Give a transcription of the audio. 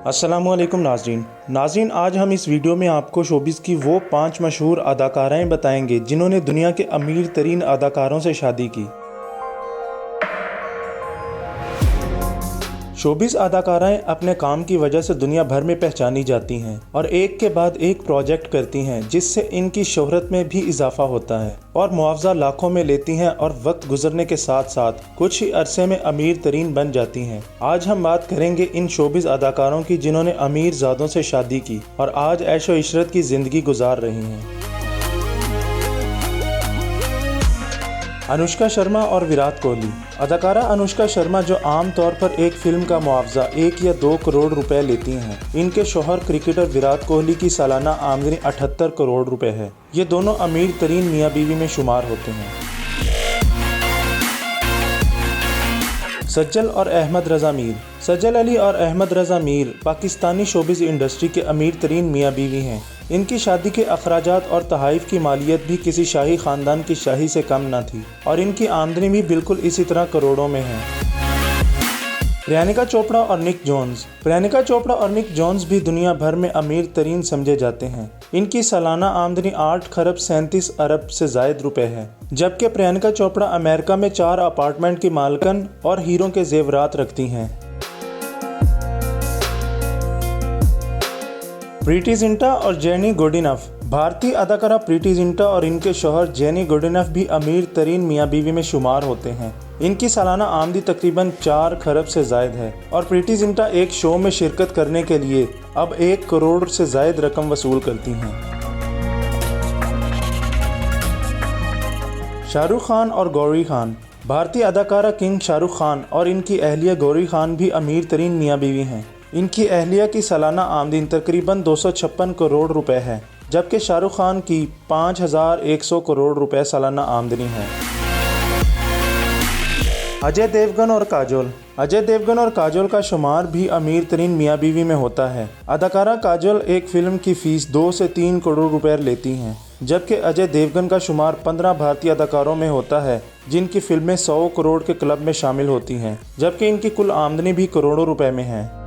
अस्सलाम वालेकुम नाज़रीन, आज हम इस वीडियो में आपको शोबिज़ की वो 5 मशहूर अदाकाराएँ बताएंगे जिन्होंने दुनिया के अमीर तरीन अदाकारों से शादी की। शोबिज़ अदाकाराएँ अपने काम की वजह से दुनिया भर में पहचानी जाती हैं और एक के बाद एक प्रोजेक्ट करती हैं जिससे इनकी शोहरत में भी इजाफा होता है और मुआवजा लाखों में लेती हैं और वक्त गुजरने के साथ साथ कुछ ही अरसे में अमीर तरीन बन जाती हैं। आज हम बात करेंगे इन शोबिज़ अदाकारों की जिन्होंने अमीर ज़ादों से शादी की और आज ऐशो इशरत की ज़िंदगी गुजार रही हैं। अनुष्का शर्मा और विराट कोहली। अदाकारा अनुष्का शर्मा जो आम तौर पर एक फिल्म का मुआवजा 1 या 2 करोड़ रुपए लेती हैं, इनके शौहर क्रिकेटर विराट कोहली की सालाना आमदनी 78 करोड़ रुपए है। ये दोनों अमीर तरीन मियाँ बीवी में शुमार होते हैं। सज्जल और अहमद रज़ा मीर। सज्जल अली और अहमद रज़ा मीर पाकिस्तानी शोबिज़ इंडस्ट्री के अमीर तरीन मियाँ बीवी हैं। इनकी शादी के अखराजात और तहाइफ की मालियत भी किसी शाही ख़ानदान की शाही से कम न थी और इनकी आमदनी भी बिल्कुल इसी तरह करोड़ों में है। प्रियंका चोपड़ा और निक जोन्स। प्रियंका चोपड़ा और निक जोन्स भी दुनिया भर में अमीर तरीन समझे जाते हैं। इनकी सालाना आमदनी 8 खरब 37 अरब से ज़ायद रुपए है, जबकि प्रियंका चोपड़ा अमेरिका में 4 अपार्टमेंट की मालकन और हीरों के जेवरात रखती हैं। प्रीति जिंटा और जेनी गोडिनफ। भारतीय अदाकारा प्रीति जिंटा और इनके शौहर जेनी गोडिनफ भी अमीर तरीन मियाँ बीवी में शुमार होते हैं। इनकी सालाना आमदनी तकरीबन 4 खरब से ज़ायद है और प्रीति जिंटा एक शो में शिरकत करने के लिए अब 1 करोड़ से ज़ायद रकम वसूल करती हैं। शाहरुख खान और गौरी खान। भारतीय अदाकारा किंग शाहरुख खान और इनकी अहलिया गौरी खान भी अमीर तरीन मियाँ बीवी हैं। इनकी अहलिया की सालाना आमदनी तकरीबन 256 करोड़ रुपए है, जबकि शाहरुख खान की 5100 करोड़ रुपए सालाना आमदनी है। अजय देवगन और काजोल। अजय देवगन और काजोल का शुमार भी अमीर तरीन मियाँ बीवी में होता है। अदाकारा काजोल एक फिल्म की फ़ीस 2 से 3 करोड़ रुपए लेती हैं, जबकि अजय देवगन का शुमार 15 भारतीय अदाकारों में होता है जिनकी फिल्में 100 करोड़ के क्लब में शामिल होती हैं, जबकि इनकी कुल आमदनी भी करोड़ों रुपए में है।